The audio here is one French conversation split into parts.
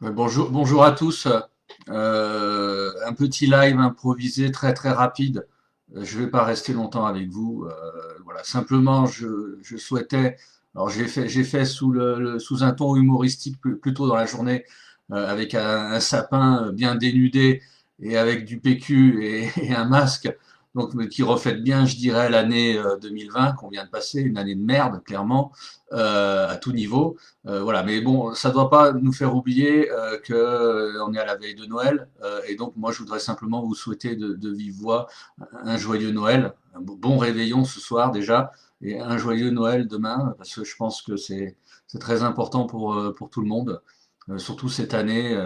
Bonjour à tous. Un petit live improvisé très très rapide. Je vais pas rester longtemps avec vous. Voilà, simplement je souhaitais. Alors j'ai fait sous un ton humoristique plus tôt dans la journée, avec un sapin bien dénudé et avec du PQ et un masque. Donc qui reflète bien, je dirais, l'année 2020 qu'on vient de passer, une année de merde clairement, à tout niveau. Voilà, mais bon, ça ne doit pas nous faire oublier que on est à la veille de Noël, et donc moi je voudrais simplement vous souhaiter de vive voix un joyeux Noël, un bon réveillon ce soir déjà, et un joyeux Noël demain, parce que je pense que c'est très important pour tout le monde, surtout cette année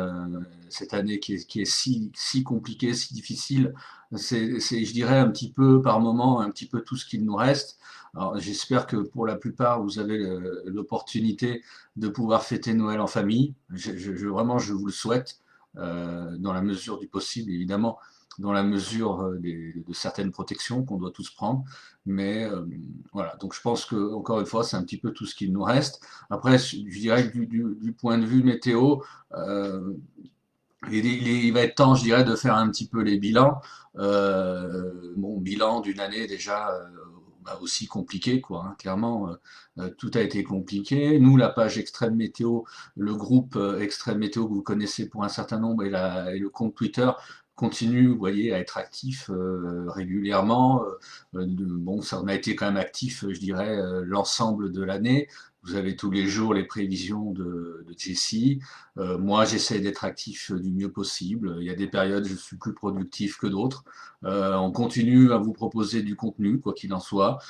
qui est si compliquée, si difficile. Je dirais, un petit peu par moment, un petit peu tout ce qu'il nous reste. Alors, j'espère que pour la plupart, vous avez l'opportunité de pouvoir fêter Noël en famille. Vraiment, je vous le souhaite, dans la mesure du possible, évidemment, dans la mesure de certaines protections qu'on doit tous prendre. Mais voilà, donc je pense que, encore une fois, c'est un petit peu tout ce qu'il nous reste. Après, je dirais que du point de vue météo, euh, il va être temps, je dirais, de faire un petit peu les bilans. Bon, bilan d'une année déjà aussi compliquée, quoi, hein. Clairement, tout a été compliqué. Nous, la page Extrême Météo, le groupe Extrême Météo que vous connaissez pour un certain nombre et le compte Twitter continue, vous voyez, à être actif régulièrement. Bon, ça, on a été quand même actif, je dirais, l'ensemble de l'année. Vous avez tous les jours les prévisions de Jessie. Moi, j'essaie d'être actif du mieux possible. Il y a des périodes où je suis plus productif que d'autres. On continue à vous proposer du contenu, quoi qu'il en soit.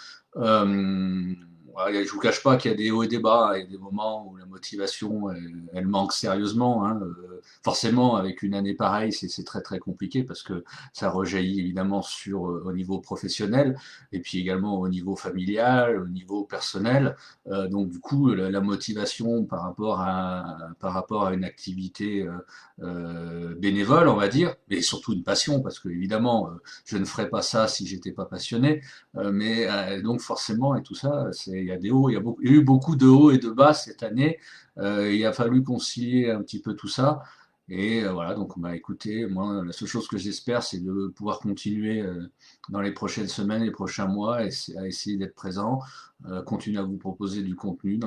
Voilà, je vous cache pas qu'il y a des hauts et des bas. Il y a des moments où la motivation, elle manque sérieusement, hein. Forcément, avec une année pareille, c'est très très compliqué parce que ça rejaillit évidemment au niveau professionnel et puis également au niveau familial, au niveau personnel. Donc du coup, la motivation par rapport à une activité bénévole, on va dire, mais surtout une passion, parce que évidemment, je ne ferais pas ça si j'étais pas passionné. Mais donc forcément, et tout ça, il y a des hauts, il y a eu beaucoup de hauts et de bas cette année. Il a fallu concilier un petit peu tout ça. Et voilà, donc bah, écoutez, moi, la seule chose que j'espère, c'est de pouvoir continuer dans les prochaines semaines, les prochains mois, à essayer d'être présent, continuer à vous proposer du contenu,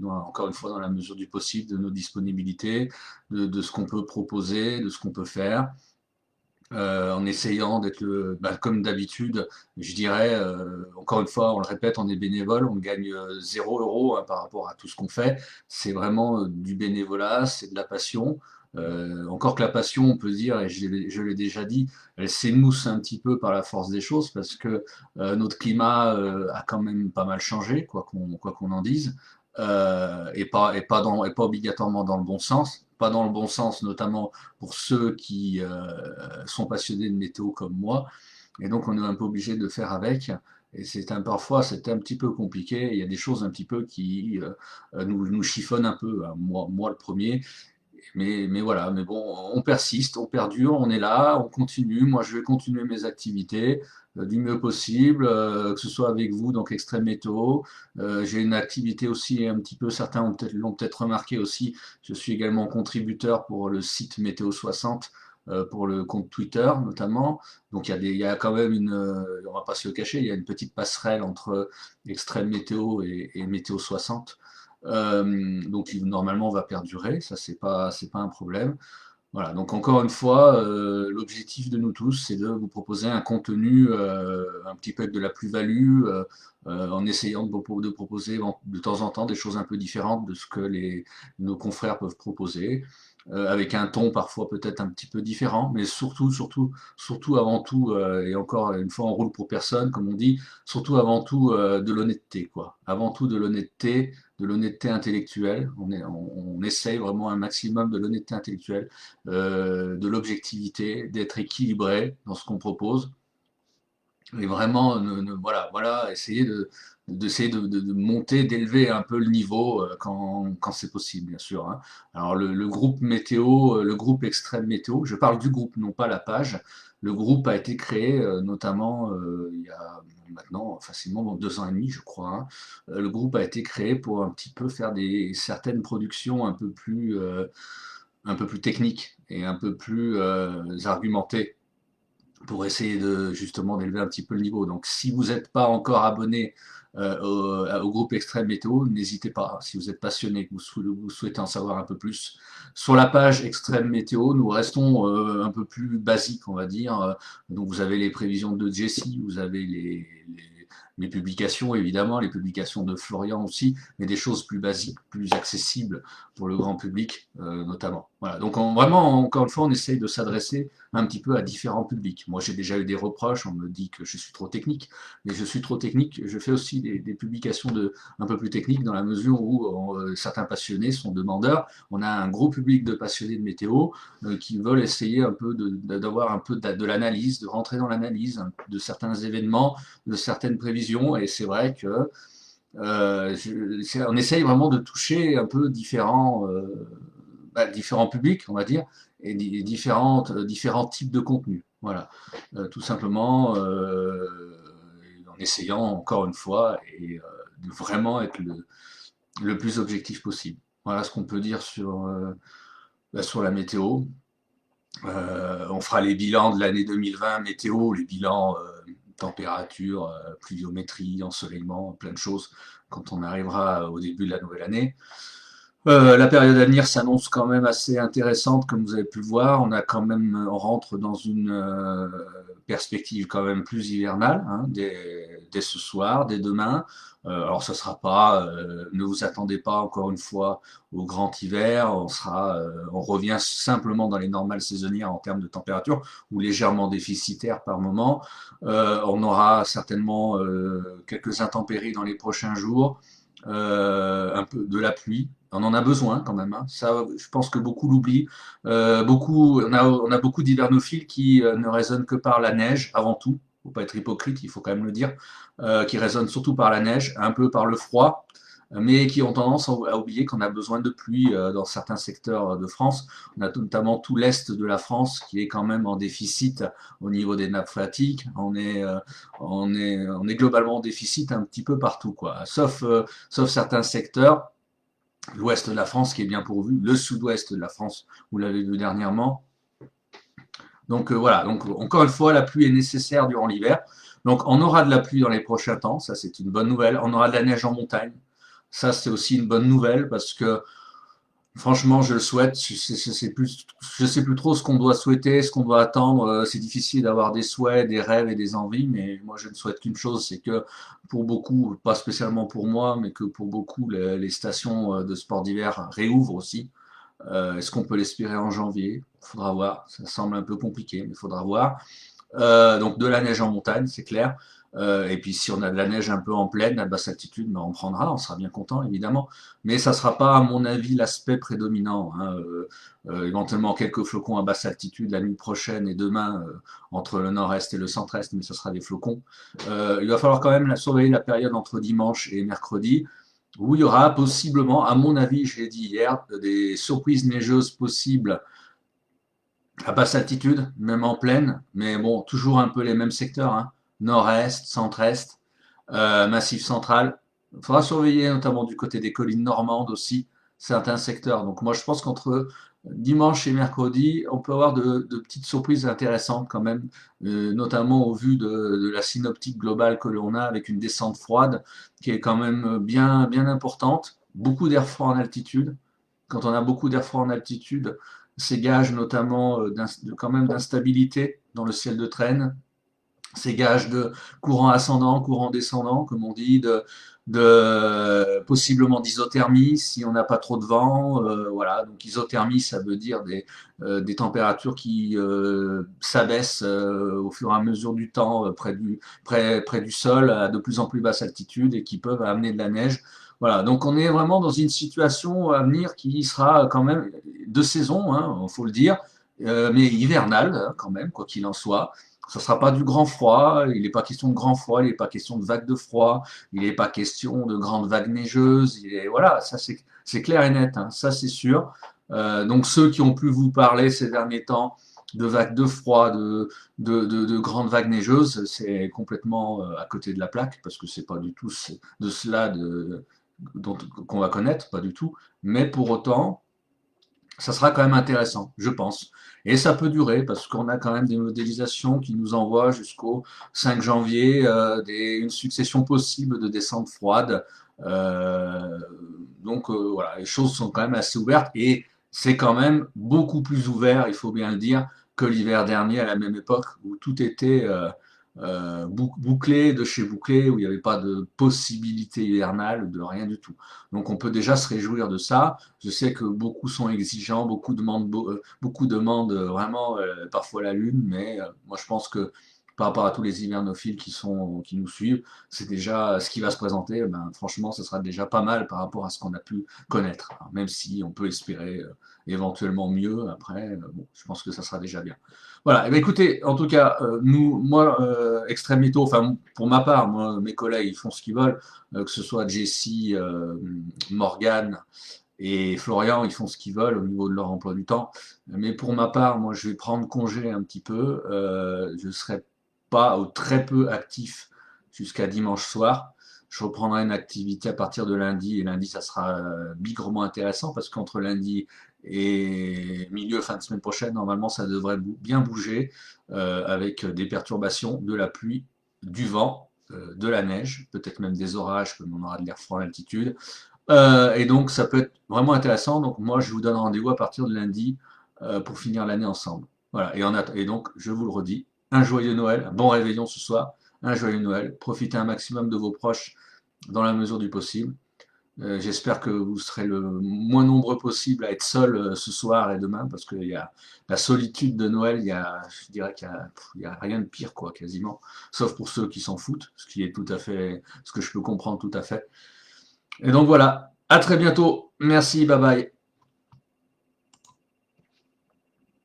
encore une fois, dans la mesure du possible, de nos disponibilités, de ce qu'on peut proposer, de ce qu'on peut faire, en essayant d'être comme d'habitude, je dirais, encore une fois, on le répète, on est bénévole, on gagne 0 € hein, par rapport à tout ce qu'on fait. C'est vraiment du bénévolat, c'est de la passion. Encore que la passion, on peut dire, et je l'ai déjà dit, elle s'émousse un petit peu par la force des choses parce que notre climat a quand même pas mal changé, quoi qu'on en dise, et pas obligatoirement dans le bon sens, pas dans le bon sens notamment pour ceux qui sont passionnés de météo comme moi, et donc on est un peu obligé de faire avec. Et parfois c'est un petit peu compliqué. Il y a des choses un petit peu qui nous chiffonnent un peu, hein. Moi le premier. Mais voilà, mais bon, on persiste, on perdure, on est là, on continue. Moi, je vais continuer mes activités du mieux possible, que ce soit avec vous, donc Extrême Météo. J'ai une activité aussi un petit peu, certains l'ont peut-être remarqué aussi. Je suis également contributeur pour le site Météo 60, pour le compte Twitter notamment. Donc il y a quand même on va pas se le cacher, il y a une petite passerelle entre Extrême Météo et Météo 60. Donc il normalement va perdurer, ça c'est pas un problème. Voilà, donc encore une fois, l'objectif de nous tous, c'est de vous proposer un contenu un petit peu avec de la plus-value, en essayant de proposer de temps en temps des choses un peu différentes de ce que nos confrères peuvent proposer, avec un ton parfois peut-être un petit peu différent, mais surtout avant tout, et encore une fois, on roule pour personne, comme on dit, surtout avant tout de l'honnêteté, quoi. Avant tout de l'honnêteté intellectuelle. On essaye vraiment un maximum de l'honnêteté intellectuelle, de l'objectivité, d'être équilibré dans ce qu'on propose. Et vraiment, voilà, essayer d'essayer de monter, d'élever un peu le niveau quand c'est possible, bien sûr, hein. Alors le groupe météo, le groupe Extrême Météo, je parle du groupe, non pas la page. Le groupe a été créé notamment il y a maintenant facilement dans 2 ans et demi, je crois, hein. Le groupe a été créé pour un petit peu faire certaines productions un peu plus un peu plus techniques et un peu plus argumentés pour essayer de justement d'élever un petit peu le niveau. Donc si vous n'êtes pas encore abonné au groupe Extrême Météo, n'hésitez pas. Si vous êtes passionné, que vous souhaitez en savoir un peu plus, sur la page Extrême Météo, nous restons un peu plus basiques, on va dire. Donc vous avez les prévisions de Jessie, vous avez les publications, évidemment, les publications de Florian aussi, mais des choses plus basiques, plus accessibles pour le grand public, notamment. Voilà. Donc vraiment, encore une fois, on essaye de s'adresser un petit peu à différents publics. Moi, j'ai déjà eu des reproches, on me dit que je suis trop technique, mais je suis trop technique. Je fais aussi des publications un peu plus techniques dans la mesure où certains passionnés sont demandeurs. On a un gros public de passionnés de météo qui veulent essayer un peu d'avoir un peu de l'analyse, de rentrer dans l'analyse de certains événements, de certaines prévisions, et c'est vrai que on essaye vraiment de toucher un peu différents publics, on va dire, et différents types de contenus. Voilà, tout simplement en essayant encore une fois de vraiment être le plus objectif possible. Voilà ce qu'on peut dire sur la météo. On fera les bilans de l'année 2020 météo, les bilans température, pluviométrie, ensoleillement, plein de choses quand on arrivera au début de la nouvelle année. La période à venir s'annonce quand même assez intéressante, comme vous avez pu le voir. On rentre dans une perspective quand même plus hivernale, hein, dès ce soir, dès demain. Alors, ce sera pas, ne vous attendez pas encore une fois au grand hiver. On revient simplement dans les normales saisonnières en termes de température, ou légèrement déficitaire par moment. On aura certainement quelques intempéries dans les prochains jours. Un peu de la pluie. On en a besoin quand même, hein. Ça, je pense que beaucoup l'oublient. On a beaucoup d'hivernophiles qui ne raisonnent que par la neige avant tout. Faut pas être hypocrite, il faut quand même le dire. Qui raisonnent surtout par la neige, un peu par le froid, mais qui ont tendance à oublier qu'on a besoin de pluie dans certains secteurs de France. On a notamment tout l'est de la France qui est quand même en déficit au niveau des nappes phréatiques. On est globalement en déficit un petit peu partout, quoi. Sauf certains secteurs, l'ouest de la France qui est bien pourvu, le sud-ouest de la France, vous l'avez vu dernièrement. Donc voilà, donc encore une fois, la pluie est nécessaire durant l'hiver. Donc on aura de la pluie dans les prochains temps, ça c'est une bonne nouvelle. On aura de la neige en montagne, ça c'est aussi une bonne nouvelle parce que franchement, je le souhaite. Je sais plus trop ce qu'on doit souhaiter, ce qu'on doit attendre. C'est difficile d'avoir des souhaits, des rêves et des envies, mais moi, je ne souhaite qu'une chose, c'est que pour beaucoup, pas spécialement pour moi, mais que pour beaucoup, les stations de sport d'hiver réouvrent aussi. Est-ce qu'on peut l'espérer en janvier? Il faudra voir. Ça semble un peu compliqué, mais il faudra voir. Donc de la neige en montagne, c'est clair. Et puis si on a de la neige un peu en plaine, à basse altitude, ben on prendra, on sera bien content évidemment. Mais ça sera pas, à mon avis, l'aspect prédominant, hein. Éventuellement quelques flocons à basse altitude la nuit prochaine et demain entre le nord-est et le centre-est, mais ce sera des flocons. Il va falloir quand même surveiller la période entre dimanche et mercredi, où il y aura possiblement, à mon avis, je l'ai dit hier, des surprises neigeuses possibles à basse altitude, même en plaine, mais bon, toujours un peu les mêmes secteurs, hein. Nord-est, centre-est, massif central. Il faudra surveiller notamment du côté des collines normandes aussi, certains secteurs. Donc moi je pense qu'entre dimanche et mercredi, on peut avoir de petites surprises intéressantes quand même, notamment au vu de la synoptique globale que l'on a avec une descente froide qui est quand même bien importante. Beaucoup d'air froid en altitude. Quand on a beaucoup d'air froid en altitude, ces gages notamment quand même d'instabilité dans le ciel de traîne, ces gages de courant ascendant, courant descendant, comme on dit, possiblement d'isothermie si on n'a pas trop de vent. Voilà, donc isothermie, ça veut dire des températures qui s'abaissent au fur et à mesure du temps près du sol à de plus en plus basse altitude et qui peuvent amener de la neige. Voilà, donc on est vraiment dans une situation à venir qui sera quand même de saison, hein, faut le dire, mais hivernale hein, quand même, quoi qu'il en soit. Ce ne sera pas du grand froid, il n'est pas question de grand froid, il n'est pas question de vagues de froid, il n'est pas question de grandes vagues neigeuses. Voilà, ça c'est clair et net, hein, ça c'est sûr. Donc ceux qui ont pu vous parler ces derniers temps de vagues de froid, de grandes vagues neigeuses, c'est complètement à côté de la plaque, parce que c'est pas du tout de cela qu'on va connaître, pas du tout. Mais pour autant, ça sera quand même intéressant, je pense. Et ça peut durer parce qu'on a quand même des modélisations qui nous envoient jusqu'au 5 janvier une succession possible de descentes froides. Euh, voilà, les choses sont quand même assez ouvertes et c'est quand même beaucoup plus ouvert, il faut bien le dire, que l'hiver dernier à la même époque où tout était bouclé de chez bouclé, où il n'y avait pas de possibilité hivernale, de rien du tout. Donc on peut déjà se réjouir de ça. Je sais que beaucoup sont exigeants, beaucoup demandent vraiment parfois la lune, mais moi je pense que par rapport à tous les hivernophiles qui nous suivent, c'est déjà ce qui va se présenter. Ben, franchement, ce sera déjà pas mal par rapport à ce qu'on a pu connaître. Alors, même si on peut espérer éventuellement mieux après, bon, je pense que ça sera déjà bien. Voilà. Et bien, écoutez, en tout cas, moi, Extrême Métaux, enfin pour ma part, moi, mes collègues, ils font ce qu'ils veulent, que ce soit Jessie, Morgane et Florian, ils font ce qu'ils veulent au niveau de leur emploi du temps. Mais pour ma part, moi, je vais prendre congé un petit peu. Je ne serai pas ou très peu actif jusqu'à dimanche soir. Je reprendrai une activité à partir de lundi. Et lundi, ça sera bigrement intéressant parce qu'entre lundi et milieu, fin de semaine prochaine, normalement, ça devrait bien bouger avec des perturbations, de la pluie, du vent, de la neige, peut-être même des orages, comme on aura de l'air froid à l'altitude. Et donc, ça peut être vraiment intéressant. Donc, moi, je vous donne rendez-vous à partir de lundi pour finir l'année ensemble. Voilà. Et donc, je vous le redis, un joyeux Noël, un bon réveillon ce soir, un joyeux Noël. Profitez un maximum de vos proches dans la mesure du possible. J'espère que vous serez le moins nombreux possible à être seul ce soir et demain, parce qu'il y a la solitude de Noël, je dirais il y a rien de pire, quoi, quasiment, sauf pour ceux qui s'en foutent, ce qui est tout à fait, ce que je peux comprendre tout à fait. Et donc voilà, à très bientôt. Merci, bye bye.